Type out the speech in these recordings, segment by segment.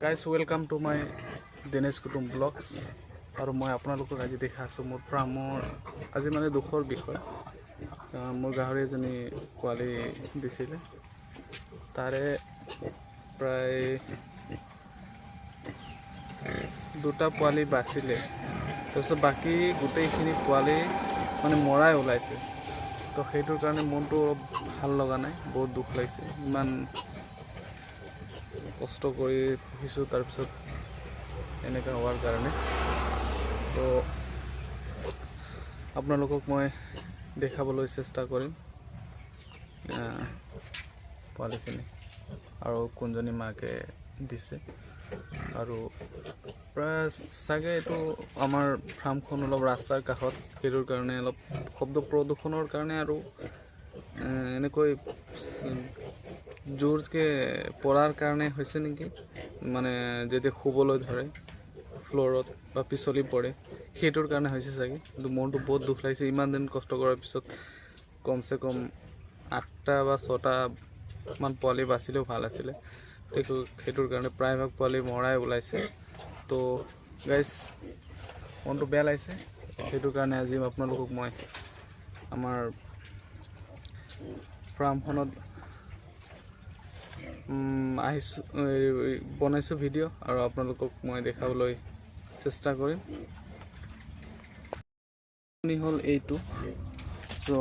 Guys, welcome to my Dinesh Kutum vlogs. আৰু মই আপোনালোকক আজি দেখা আছো মোৰ ফাৰ্মৰ আজি মানে দুখৰ বিষয় মোৰ গাহৰি এজনী পোৱালি দিছিলে তাৰে প্ৰায় দুটা পোৱালি বাছিলে তাৰপিছত বাকি গোটেইখিনি পোৱালি মানে মৰাই ওলাইছে তো সেইটোৰ কাৰণে মনটো ভাল লগা নাই বহুত দুখ লাগিছে ইমান কষ্ট কৰি পুহিছোঁ তাৰপিছত এনেকা হোৱাৰ কাৰণে তো আপোনালোকক মই দেখাবলৈ চেষ্টা কৰিম পোৱালিখিনি আৰু কোনজনী মাকে দিছে আৰু প্ৰায় চাগে এইটো আমাৰ ফাৰ্মখন অলপ ৰাস্তাৰ কাষত সেইটোৰ কাৰণে অলপ শব্দ প্ৰদূষণৰ কাৰণে আৰু এনেকৈ জোৰকে পৰাৰ কাৰণে হৈছে নেকি মানে যদি শুবলৈ ধৰে ফ্ল'ৰত বা পিছলি পৰে সেইটোৰ কাৰণে হৈছে চাগে কিন্তু মনটো বহুত দুখ লাগিছে ইমান দিন কষ্ট কৰাৰ পিছত কমচে কম 8টা বা 6টা মান পোৱালি বাচিলেও ভাল আছিলে সেইটোৰ কাৰণে প্ৰায়ভাগ পোৱালি মৰাই ওলাইছে তো গাইজ মনটো বেয়া লাগিছে সেইটোৰ কাৰণে আজি আপোনালোকক মই আমাৰ ফাৰ্মখনত বনাইছোঁ ভিডিঅ' আৰু আপোনালোকক মই দেখাবলৈ চেষ্টা কৰিম হ'ল এইটো তো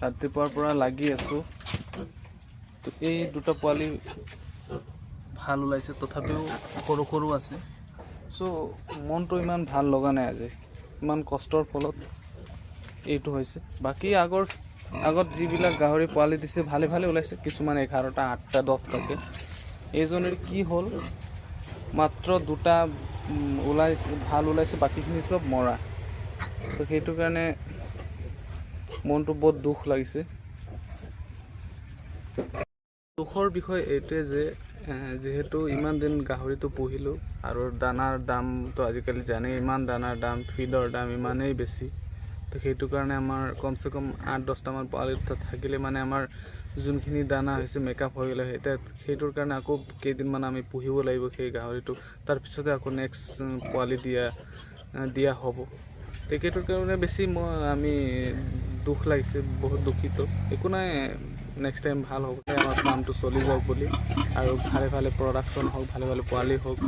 ৰাতিপুৱাৰ পৰা লাগি আছোঁ তো এই দুটা পোৱালি ভাল ওলাইছে তথাপিও সৰু সৰু আছে চ' মনটো ইমান ভাল লগা নাই আজি ইমান কষ্টৰ ফলত এইটো হৈছে বাকী আগত যিবিলাক গাহৰি পোৱালি দিছে ভালে ভালে ওলাইছে কিছুমান 11টা 8টা 10টাকে এইজনীৰ কি হ'ল মাত্ৰ দুটা ওলাইছে ভাল ওলাইছে বাকীখিনি চব মৰা তো সেইটো কাৰণে মনটো বহুত দুখ লাগিছে দুখৰ বিষয় এইটোৱে যে যেহেতু ইমান দিন গাহৰিটো পুহিলোঁ আৰু দানাৰ দামটো আজিকালি জানেই ইমান দানাৰ দাম ফিডৰ দাম ইমানেই বেছি তো সেইটো কাৰণে আমাৰ কমচে কম 8-10টা মান পোৱালি থাকিলে মানে আমাৰ যোনখিনি দানা হৈছে মেকআপ হৈ গ'লে সেইটোৰ কাৰণে আকৌ কেইদিনমান আমি পুহিব লাগিব সেই গাহৰিটো তাৰপিছতে আকৌ নেক্সট পোৱালি দিয়া হ'ব সেইটোৰ কাৰণে বেছি আমি দুখ লাগিছে বহুত দুখিত একো নাই নেক্সট টাইম ভাল হ'ব আমাৰ ফাৰ্মটো চলি যাওক বুলি আৰু ভালে ভালে প্ৰডাকশ্যন হওক ভালে ভালে পোৱালি হওক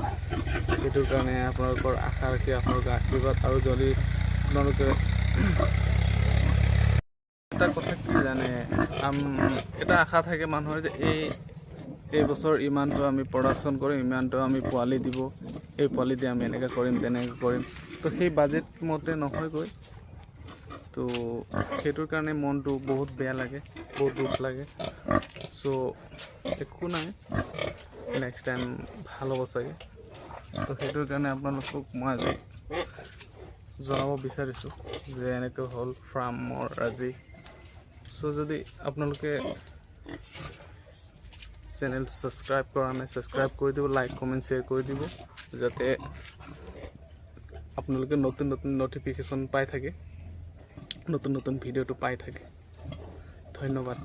সেইটোৰ কাৰণে আপোনালোকৰ আশা ৰাখি আপোনালোকৰ আশীৰ্বাদ আৰু যদি আপোনালোকে এটা কথা কি জানে এটা আশা থাকে মানুহৰ যে এই বছৰ ইমানটো আমি প্ৰডাকশ্যন কৰিম ইমানটো আমি পোৱালি দিব এই পোৱালি দি আমি এনেকৈ কৰিম তেনেকৈ কৰিম তো সেই বাজেট মতে নহয়গৈ তো সেইটোৰ কাৰণে মনটো বহুত বেয়া লাগে বহুত দুখ লাগে চ' একো নাই নেক্সট টাইম ভাল হ'ব চাগে তো সেইটোৰ কাৰণে আপোনালোকক মই আজি জনাব বিচাৰিছোঁ যে এনেকৈ হ'ল ফাৰ্মৰ আজি চ' যদি আপোনালোকে চেনেল ছাবস্ক্ৰাইব কৰা নাই ছাবস্ক্ৰাইব কৰি দিব লাইক কমেণ্ট শ্বেয়াৰ কৰি দিব যাতে আপোনালোকে নতুন নতুন নটিফিকেশ্যন পাই থাকে নতুন নতুন ভিডিঅ'টো পাই থাকে ধন্যবাদ।